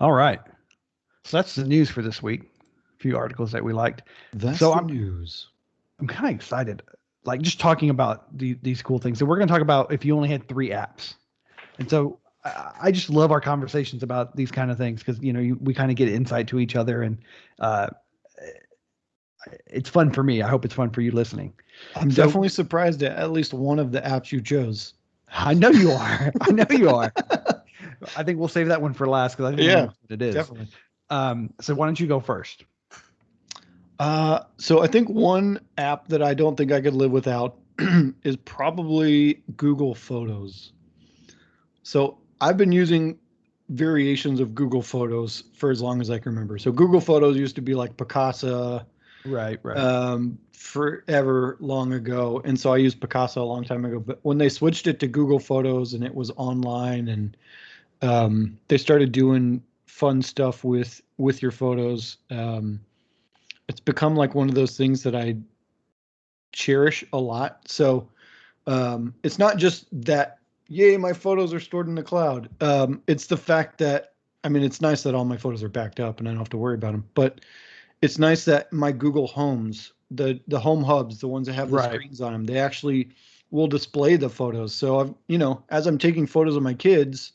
All right. So that's the news for this week. A few articles that we liked. That's So the I'm news. I'm kind of excited, like just talking about these cool things. So we're going to talk about if you only had three apps. And so I just love our conversations about these kind of things because we kind of get insight to each other, and uh, it's fun for me. I hope it's fun for you listening. I'm So definitely surprised at least one of the apps you chose. I know you are. I know you are. I think we'll save that one for last because I think Yeah, what it is. definitely. So why don't you go first? So I think one app that I don't think I could live without is probably Google Photos. So I've been using variations of Google Photos for as long as I can remember. So Google Photos used to be like Picasa Right. forever long ago. And so I used Picasa a long time ago. But when they switched it to Google Photos and it was online and they started doing fun stuff with your photos, it's become like one of those things that I cherish a lot. So it's not just that, yay, my photos are stored in the cloud. It's the fact that, I mean, it's nice that all my photos are backed up and I don't have to worry about them. But it's nice that my Google Homes, the home hubs, the ones that have the Right. screens on them, they actually will display the photos. So as I'm taking photos of my kids,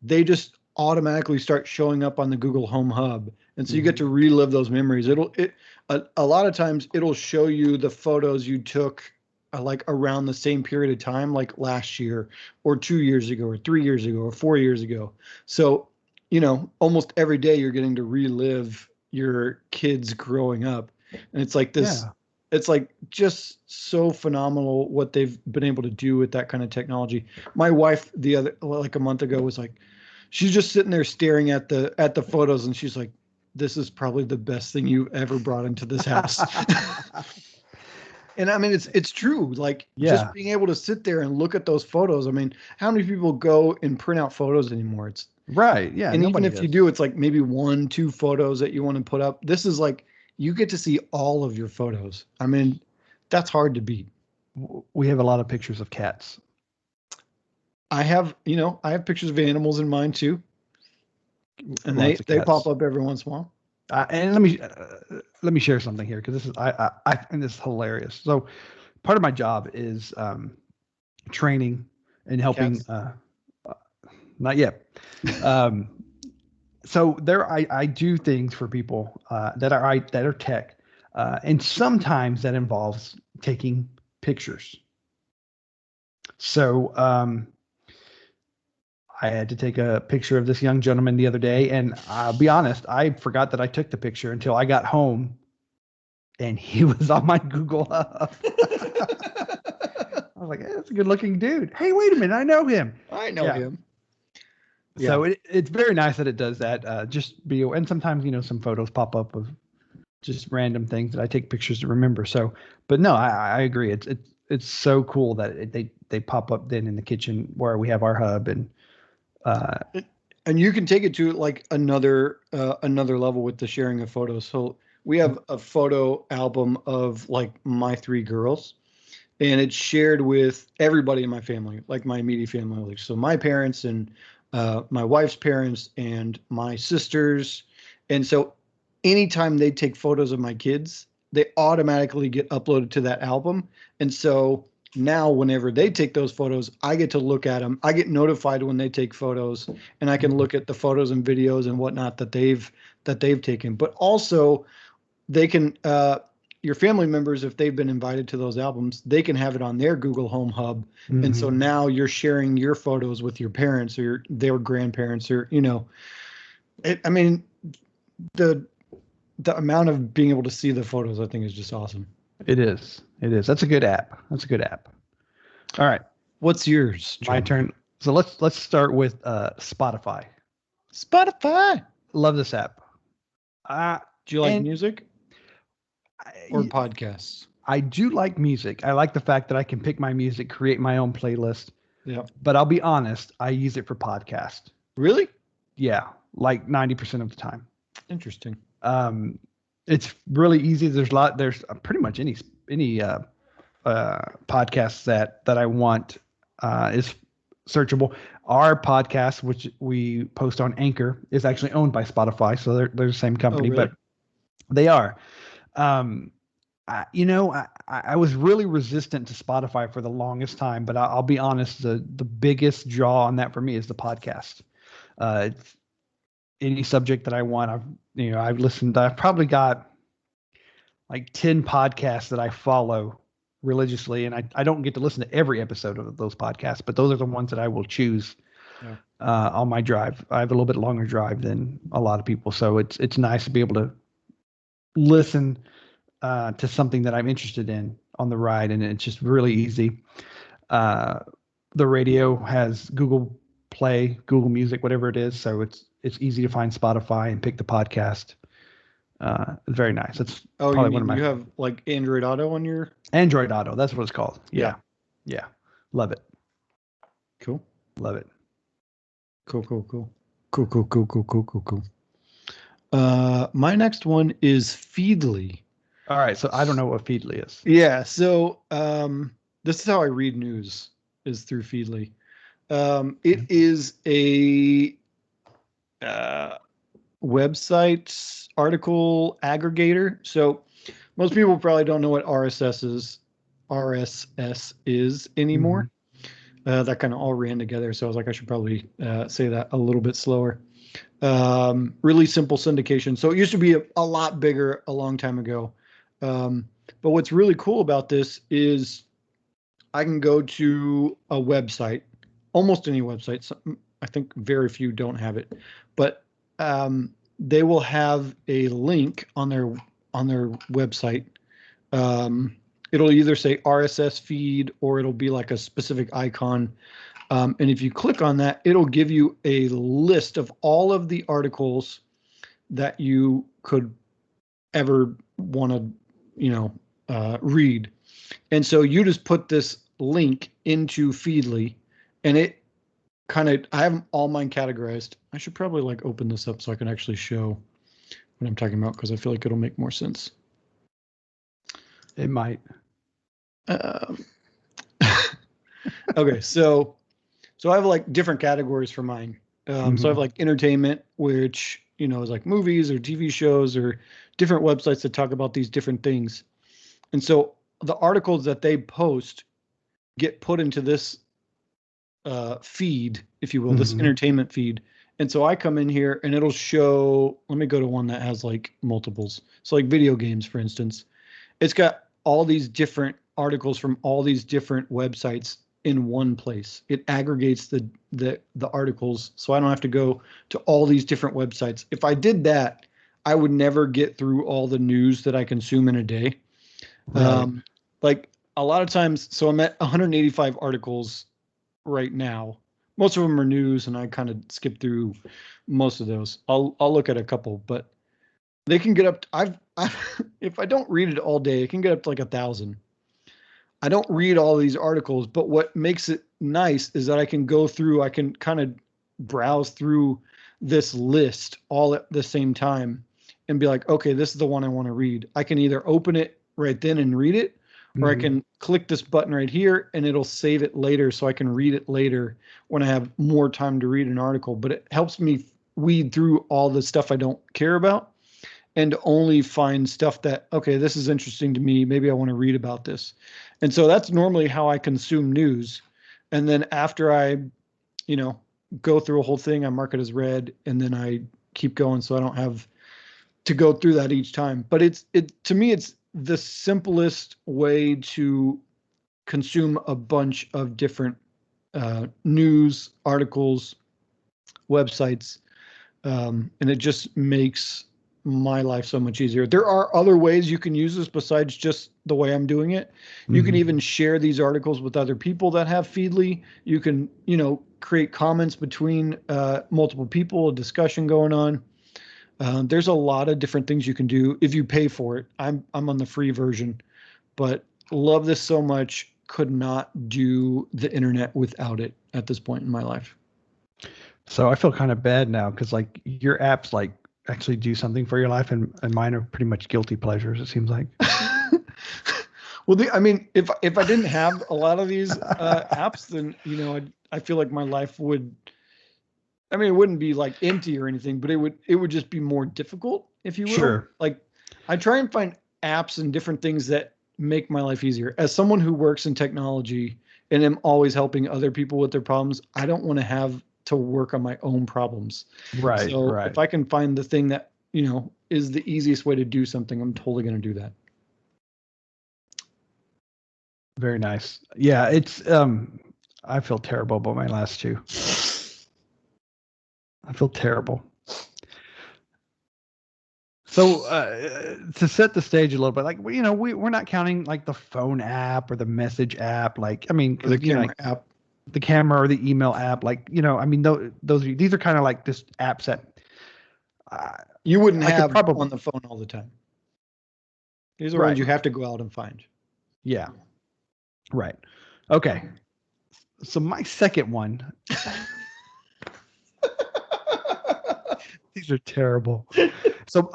they just automatically start showing up on the Google Home Hub. And so you get to relive those memories. A lot of times it'll show you the photos you took like around the same period of time, like last year or 2 years ago or 3 years ago or 4 years ago. So, almost every day you're getting to relive your kids growing up. And it's like this, Yeah. it's like just so phenomenal what they've been able to do with that kind of technology. My wife like a month ago was like, she's just sitting there staring at the photos and she's like, this is probably the best thing you've ever brought into this house. And I mean, it's true. Like just Yeah. being able to sit there and look at those photos. I mean, how many people go and print out photos anymore? Right. Yeah. And even Nobody if you does. do, it's like maybe 1, 2 photos that you want to put up. This is like you get to see all of your photos. I mean, that's hard to beat. We have a lot of pictures of cats. I have pictures of animals in mine too, and they Lots of they pop cats. up every once in a while. And let me share something here because this is I find this hilarious. So part of my job is training and helping. Cats. Not yet. Um, so I do things for people that are tech, and sometimes that involves taking pictures. So I had to take a picture of this young gentleman the other day, and I'll be honest, I forgot that I took the picture until I got home, and he was on my Google Hub. I was like, hey, "That's a good-looking dude." Hey, wait a minute, I know him. I know Yeah. him. So Yeah. it's very nice that it does that. And sometimes some photos pop up of just random things that I take pictures to remember. So, but no, I agree. It's so cool that they pop up then in the kitchen where we have our hub and uh, And you can take it to like another level with the sharing of photos. So we have a photo album of like my three girls, and it's shared with everybody in my family, like my immediate family. Like, so my parents and my wife's parents and my sisters. And so anytime they take photos of my kids, they automatically get uploaded to that album. And so now whenever they take those photos, I get to look at them. I get notified when they take photos, and I can look at the photos and videos and whatnot that they've taken. But also they can your family members, if they've been invited to those albums, they can have it on their Google Home Hub. And so now you're sharing your photos with your parents or their grandparents or I mean, the the amount of being able to see the photos, I think, is just awesome. it is. It is. That's a good app. That's a good app. All right, What's yours, my John? turn. So let's start with Spotify. Spotify. Love this app. Uh, Do you like and music or I, podcasts? I do like music. I like the fact that I can pick my music, create my own playlist. Yeah. But I'll be honest, I use it for podcast. Really? Yeah, like 90% of the time. Interesting. Um, it's really easy. There's pretty much any podcasts that I want is searchable. Our podcast, which we post on Anchor, is actually owned by Spotify, so they're the same company, really? but they are. Um, I was really resistant to Spotify for the longest time, but I'll be honest, the biggest draw on that for me is the podcast. It's any subject that I want. I've probably got like 10 podcasts that I follow religiously, and I don't get to listen to every episode of those podcasts, but those are the ones that I will choose Yeah. on my drive. I have a little bit longer drive than a lot of people, so it's nice to be able to listen to something that I'm interested in on the ride, and it's just really easy. The radio has Google Play, Google Music, whatever it is, so it's easy to find Spotify and pick the podcast. It's very nice. It's Oh, you probably one mean of you my have like Android Auto on your? Android Auto. That's what it's called. Yeah. Yeah. Love it. Cool. Love it. Cool. My next one is Feedly. All right. So I don't know what Feedly is. Yeah. So this is how I read news, is through Feedly. It is a website article aggregator. So most people probably don't know what RSS is anymore. That kind of all ran together. So I was like, I should probably say that a little bit slower. Really simple syndication. So it used to be a lot bigger a long time ago. But what's really cool about this is I can go to a website, almost any website. I think very few don't have it, but they will have a link on their website. It'll either say RSS feed or it'll be like a specific icon. And if you click on that, it'll give you a list of all of the articles that you could ever want to, read. And so you just put this link into Feedly, and it I have all mine categorized. I should probably like open this up so I can actually show what I'm talking about, because I feel like it'll make more sense. It might. Okay, so I have like different categories for mine. So I have like entertainment, which is like movies or TV shows or different websites that talk about these different things. And so the articles that they post get put into this feed, if you will, this entertainment feed. And so I come in here and it'll show, let me go to one that has like multiples. So like video games, for instance, it's got all these different articles from all these different websites in one place. It aggregates the articles, so I don't have to go to all these different websites. If I did that, I would never get through all the news that I consume in a day. Right. Like a lot of times, so I'm at 185 articles right now. Most of them are news, and I kind of skip through most of those. I'll look at a couple, but they can get up. I've if I don't read it all day, it can get up to like 1,000. I don't read all these articles, but what makes it nice is that I can go through. I can kind of browse through this list all at the same time and be like, okay, this is the one I want to read. I can either open it right then and read it, or I can click this button right here and it'll save it later so I can read it later when I have more time to read an article. But it helps me weed through all the stuff I don't care about and only find stuff that, okay, this is interesting to me. Maybe I want to read about this. And so that's normally how I consume news. And then after I, go through a whole thing, I mark it as read, and then I keep going so I don't have to go through that each time. But to me, it's the simplest way to consume a bunch of different news articles, websites, and it just makes my life so much easier. There are other ways you can use this besides just the way I'm doing it. You can even share these articles with other people that have Feedly. You can, create comments between multiple people, a discussion going on. There's a lot of different things you can do if you pay for it. I'm on the free version, but love this so much. Could not do the internet without it at this point in my life. So I feel kind of bad now because like your apps like actually do something for your life, and mine are pretty much guilty pleasures, it seems like. Well, I mean, if I didn't have a lot of these apps, then I feel like my life would. I mean, it wouldn't be like empty or anything, but it would just be more difficult, if you will. Sure. Like, I try and find apps and different things that make my life easier. As someone who works in technology and am always helping other people with their problems, I don't want to have to work on my own problems. Right, So right. if I can find the thing that, is the easiest way to do something, I'm totally going to do that. Very nice. Yeah, it's I feel terrible about my last two. I feel terrible. So to set the stage a little bit, like we're not counting like the phone app or the message app, like I mean, Or the because camera app. the camera or the email app, like I mean, these are kind of like just apps that You wouldn't I could have probably, on the phone all the time. These are right. ones you have to go out and find. Yeah. Right. Okay. So my second one, these are terrible. So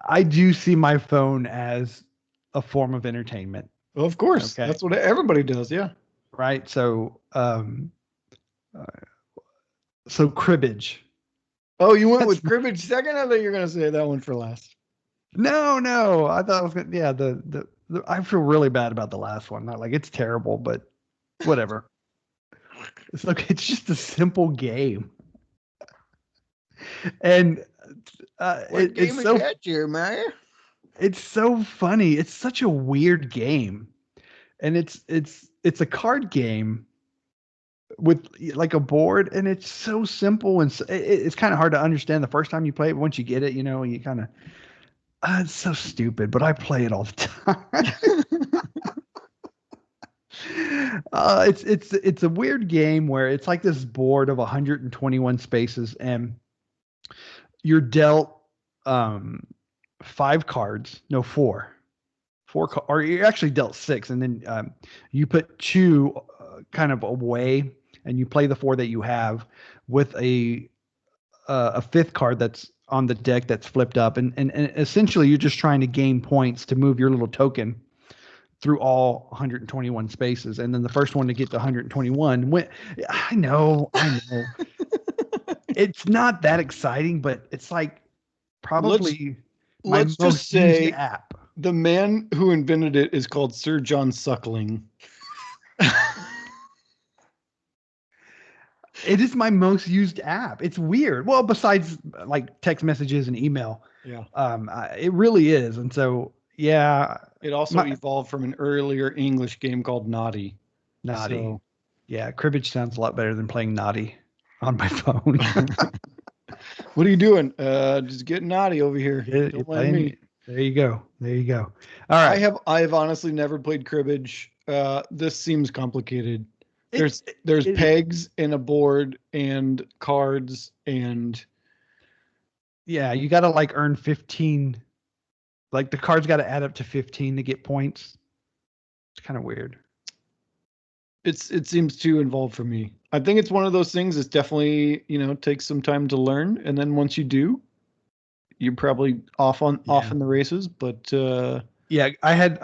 I do see my phone as a form of entertainment. Well, of course, Okay. that's what everybody does. Yeah. Right. Uh, so cribbage. Oh, you went That's with cribbage second? I thought you were going to say that one for last. no. I thought I was gonna. Yeah. The I feel really bad about the last one. Not like it's terrible, but whatever. It's just a simple game, and it's so that, Jeremiah? it's so funny. It's such a weird game, and it's a card game with like a board, and it's so simple, and it's kind of hard to understand the first time you play it. But once you get it, you kind of it's so stupid, but I play it all the time. It's a weird game where it's like this board of 121 spaces, and you're dealt um, five cards, no four, or you're actually dealt six, and then you put two kind of away, and you play the four that you have with a fifth card that's on the deck that's flipped up, and essentially you're just trying to gain points to move your little token through all 121 spaces, and then the first one to get to 121 went. I know. It's not that exciting, but it's like probably my Let's most just used say app. the man who invented it is called Sir John Suckling. It is my most used app. It's weird. Well, besides like text messages and email, Yeah. it really is. And so, yeah, It also evolved from an earlier English game called Naughty. Naughty. So. Yeah, cribbage sounds a lot better than playing Naughty on my phone. What are you doing? Just getting naughty over here. You're playing me. There you go. All right. I have honestly never played cribbage. This seems complicated. There's pegs and a board and cards and yeah, you got to like earn 15. Like the cards got to add up to 15 to get points. It's kind of weird. It seems too involved for me. I think it's one of those things that's definitely, takes some time to learn, and then once you do, you're probably off in the races. But yeah, I had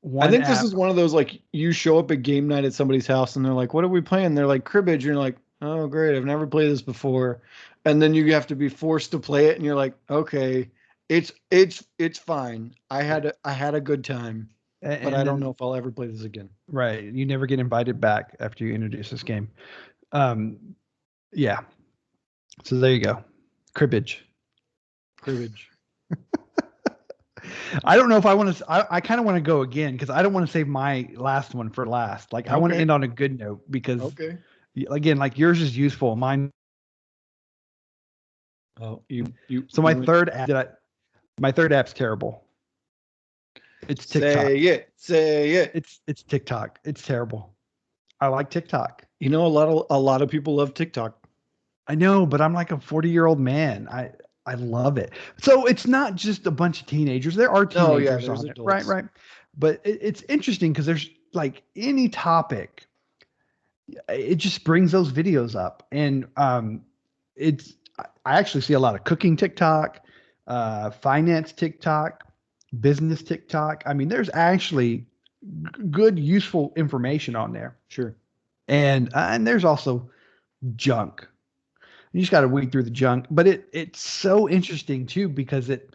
one. I think this is one of those, like, you show up at game night at somebody's house and they're like, "What are we playing?" They're like, "Cribbage." And you're like, "Oh, great! I've never played this before." And then you have to be forced to play it, and you're like, "Okay, it's fine. I had a good time." But I don't know if I'll ever play this again. Right. You never get invited back after you introduce this game. Yeah. So there you go. Cribbage. I don't know if I want to. I kind of want to go again because I don't want to save my last one for last. Like I want to end on a good note because again, like yours is useful. Mine. Oh, So my third app's terrible. It's TikTok. Say it. It's TikTok. It's terrible. I like TikTok. A lot of people love TikTok. I know, but I'm like a 40-year-old man. I love it. So it's not just a bunch of teenagers. There are teenagers on it. Right. But it's interesting because there's like any topic, it just brings those videos up. And I actually see a lot of cooking TikTok, finance TikTok, business TikTok. I mean, there's actually good, useful information on there. Sure. And there's also junk. You just got to weed through the junk, but it's so interesting too because it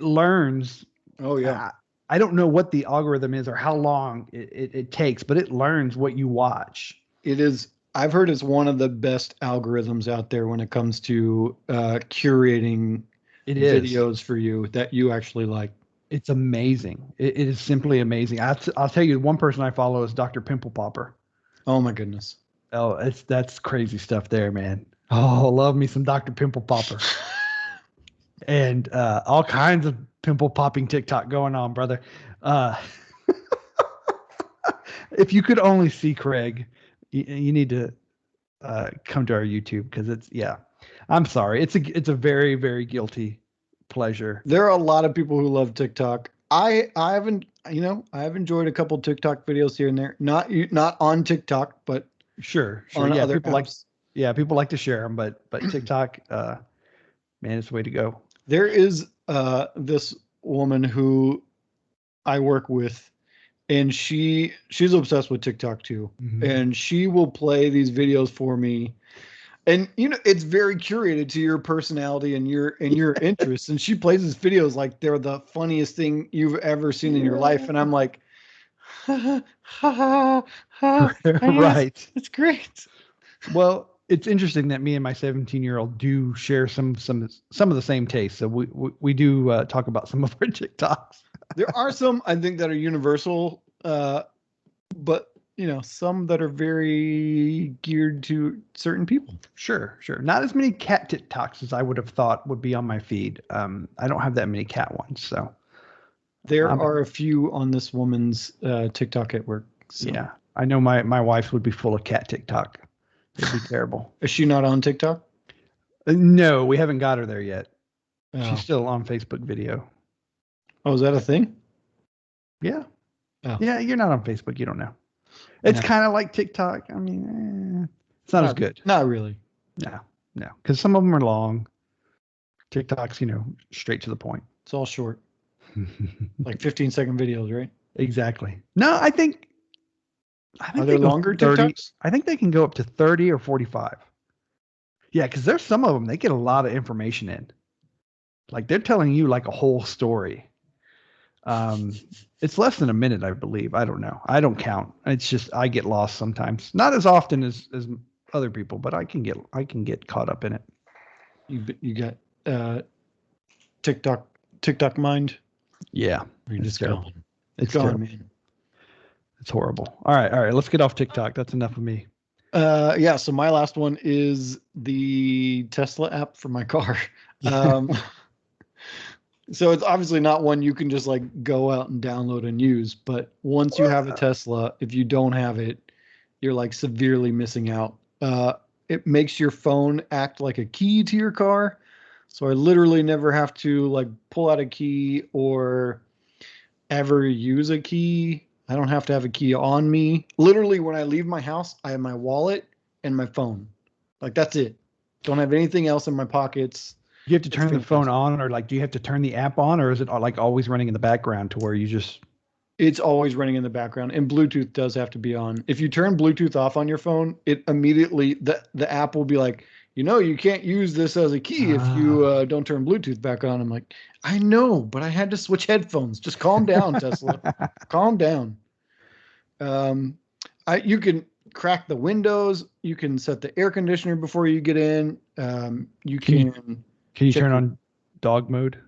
learns. Oh yeah. I don't know what the algorithm is or how long it takes, but it learns what you watch. It is. I've heard it's one of the best algorithms out there when it comes to curating videos for you that you actually like. It's amazing. It is simply amazing. I'll tell you, one person I follow is Dr. Pimple Popper. Oh my goodness. Oh, that's crazy stuff there, man. Oh, love me some Dr. Pimple Popper. And all kinds of pimple popping TikTok going on, brother. If you could only see Craig, you need to come to our YouTube because I'm sorry. It's a very, very guilty pleasure. There are a lot of people who love TikTok. I haven't, I've enjoyed a couple TikTok videos here and there. Not on TikTok, but sure. On yeah, other people apps. people like to share them, but TikTok, man, it's the way to go. There is this woman who I work with, and she's obsessed with TikTok too. Mm-hmm. And she will play these videos for me. And it's very curated to your personality and your interests. And she plays these videos like they're the funniest thing you've ever seen in your life. And I'm like, ha ha ha. Right. It's great. Well, it's interesting that me and my 17-year-old do share some of the same tastes. So we do talk about some of our TikToks. There are some I think that are universal, but some that are very geared to certain people. Sure. Not as many cat TikToks as I would have thought would be on my feed. I don't have that many cat ones, so there are a few on this woman's TikTok at work. So. Yeah, I know my wife would be full of cat TikTok. It'd be terrible. Is she not on TikTok? No, we haven't got her there yet. Oh. She's still on Facebook video. Oh, is that a thing? Yeah. Oh. Yeah, you're not on Facebook. You don't know. It's kind of like TikTok. I mean, it's not as good. Not really. No, because some of them are long. TikTok's, straight to the point. It's all short. Like 15-second videos, right? Exactly. No, I think are there longer 30, TikToks? I think they can go up to 30 or 45. Yeah, because there's some of them, they get a lot of information in. Like they're telling you like a whole story. It's less than a minute, I believe. I don't know. I don't count. It's just I get lost sometimes. Not as often as other people, but I can get caught up in it. You got TikTok mind. Yeah, you're just gone. It's gone, man. It's horrible. All right. Let's get off TikTok. That's enough of me. Yeah. So my last one is the Tesla app for my car. So it's obviously not one you can just like go out and download and use. But once you have a Tesla, if you don't have it, you're like severely missing out. It makes your phone act like a key to your car. So I literally never have to like pull out a key or ever use a key. I don't have to have a key on me. Literally, when I leave my house, I have my wallet and my phone. Like that's it. Don't have anything else in my pockets. You have to turn the phone on, or like, do you have to turn the app on, or is it like always running in the background to where you just? It's always running in the background, and Bluetooth does have to be on. If you turn Bluetooth off on your phone, it immediately the app will be like, you can't use this as a key if you don't turn Bluetooth back on. I'm like, I know, but I had to switch headphones. Just calm down, Tesla. Calm down. You can crack the windows. You can set the air conditioner before you get in. Can you turn on dog mode?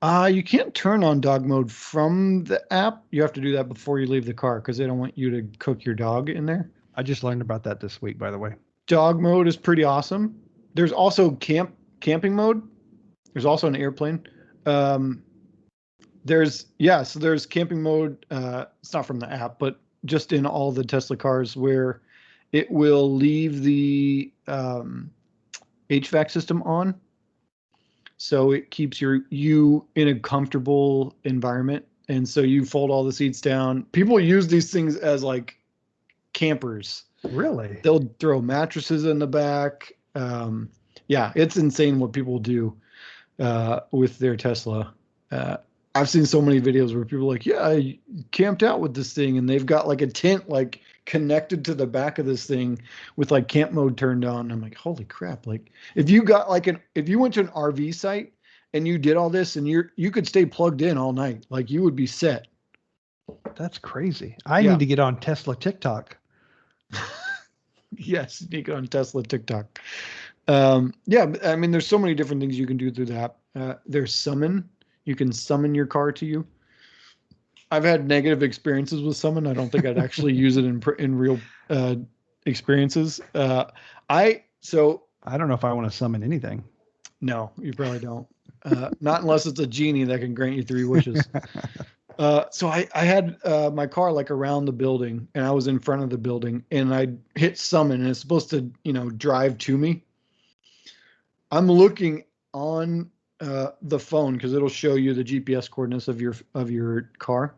You can't turn on dog mode from the app. You have to do that before you leave the car because they don't want you to cook your dog in there. I just learned about that this week, by the way. Dog mode is pretty awesome. There's also camping mode. There's also an airplane. There's camping mode. It's not from the app, but just in all the Tesla cars where it will leave the HVAC system on. So it keeps you in a comfortable environment. And so you fold all the seats down. People use these things as like campers. Really? They'll throw mattresses in the back. Yeah, it's insane what people do with their Tesla. I've seen so many videos where people are like, yeah, I camped out with this thing, and they've got like a tent like connected to the back of this thing with like camp mode turned on. I'm like, holy crap. Like if you got like if you went to an RV site and you did all this and you could stay plugged in all night, like you would be set. That's crazy. I Yeah. need to get on Tesla TikTok. Yes, sneak on Tesla TikTok. Yeah, I mean, there's so many different things you can do through the app. There's summon. You can summon your car to you. I've had negative experiences with summon. I don't think I'd actually use it in real experiences. I don't know if I want to summon anything. No, you probably don't. Not unless it's a genie that can grant you 3 wishes. So I had my car like around the building, and I was in front of the building, and I hit summon, and it's supposed to, drive to me. I'm looking on the phone because it'll show you the GPS coordinates of your car,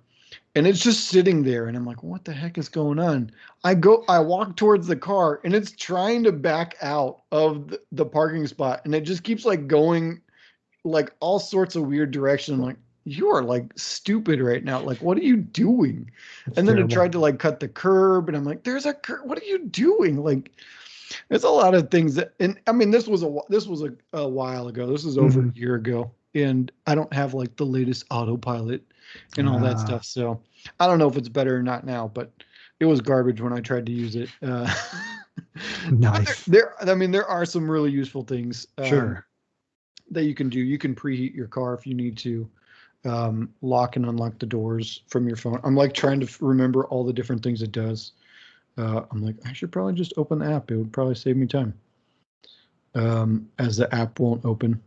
and it's just sitting there, and I'm like, what the heck is going on? I walk towards the car, and it's trying to back out of the parking spot, and it just keeps like going like all sorts of weird direction. I'm like, you are like stupid right now. Like, what are you doing? That's and then terrible. it tried to like cut the curb, and I'm like, there's a curb. What are you doing? Like, there's a lot of things that, and I mean, this was a while ago. This was over a year ago, and I don't have like the latest autopilot and all that stuff. So I don't know if it's better or not now, but it was garbage when I tried to use it. Nice. There are some really useful things. Sure. That you can do. You can preheat your car if you need to, lock and unlock the doors from your phone. I'm like trying to remember all the different things it does. I'm like, I should probably just open the app. It would probably save me time. As the app won't open.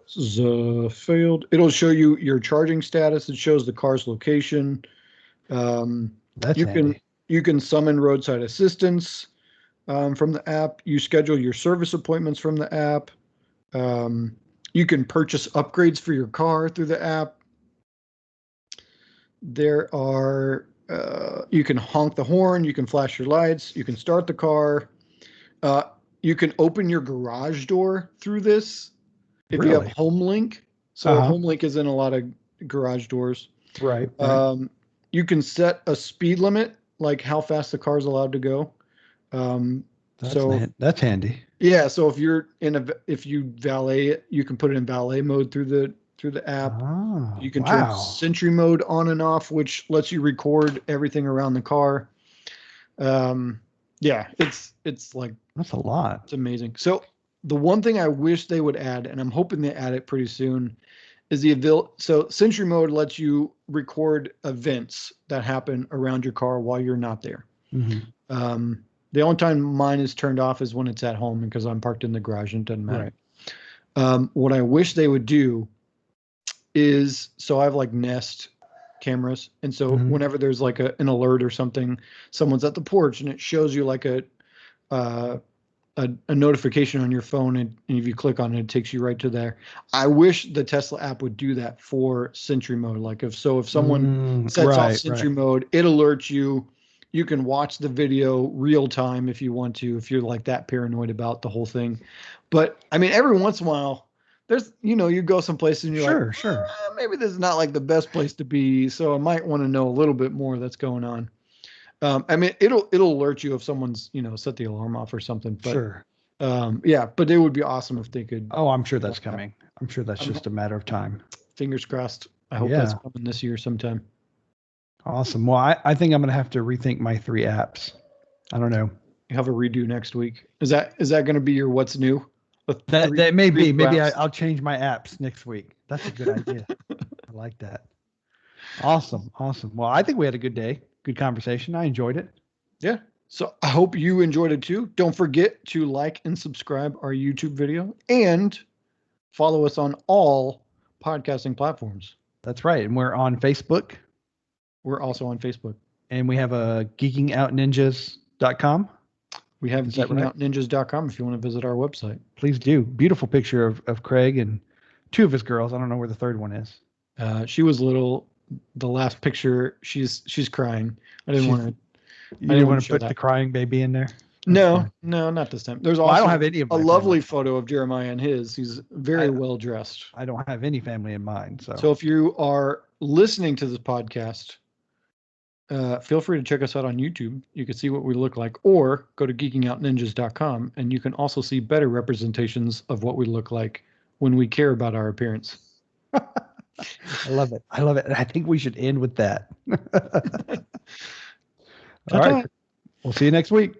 This is failed. It'll show you your charging status. It shows the car's location. That's handy. You can summon roadside assistance from the app. You schedule your service appointments from the app. You can purchase upgrades for your car through the app. There are, you can honk the horn, you can flash your lights, you can start the car. You can open your garage door through this if you have Home Link. So Home Link is in a lot of garage doors. Right. You can set a speed limit, like how fast the car is allowed to go. That's handy. Yeah, so if you valet it, you can put it in valet mode through the app. You can turn Sentry mode on and off, which lets you record everything around the car. Yeah, it's like, that's a lot. It's amazing. So the one thing I wish they would add, and I'm hoping they add it pretty soon, is so Sentry mode lets you record events that happen around your car while you're not there. The only time mine is turned off is when it's at home because I'm parked in the garage and it doesn't matter. Right. What I wish they would do is, so I have like Nest cameras. And so whenever there's like an alert or something, someone's at the porch and it shows you like a notification on your phone. And if you click on it, it takes you right to there. I wish the Tesla app would do that for Sentry mode. Like if someone sets off Sentry mode, it alerts you. You can watch the video real time if you want to, if you're like that paranoid about the whole thing. But I mean, every once in a while, there's, you go someplace and you're like, maybe this is not like the best place to be. So I might want to know a little bit more that's going on. I mean, it'll alert you if someone's, set the alarm off or something. But, yeah, but it would be awesome if they could. Oh, I'm sure that's coming. I'm sure that's just a matter of time. Fingers crossed. I hope that's coming this year sometime. Awesome. Well, I think I'm going to have to rethink my 3 apps. I don't know. You have a redo next week. Is that going to be your what's new? That may be. Maybe I'll change my apps next week. That's a good idea. I like that. Awesome. Well, I think we had a good day. Good conversation. I enjoyed it. Yeah. So I hope you enjoyed it too. Don't forget to like and subscribe our YouTube video and follow us on all podcasting platforms. That's right. And we're on Facebook. We're also on Facebook. And we have a geekingoutninjas.com. We have geekingoutninjas.com if you want to visit our website. Please do. Beautiful picture of Craig and 2 of his girls. I don't know where the 3rd one is. She was little. The last picture, she's crying. I didn't want to. You didn't want to put the crying baby in there? No, not this time. There's also I don't have any of a my lovely family. photo of Jeremiah and his. He's very well dressed. I don't have any family in mind. So if you are listening to this podcast, feel free to check us out on YouTube. You can see what we look like, or go to geekingoutninjas.com, and you can also see better representations of what we look like when we care about our appearance. I love it. I love it. And I think we should end with that. All right. We'll see you next week.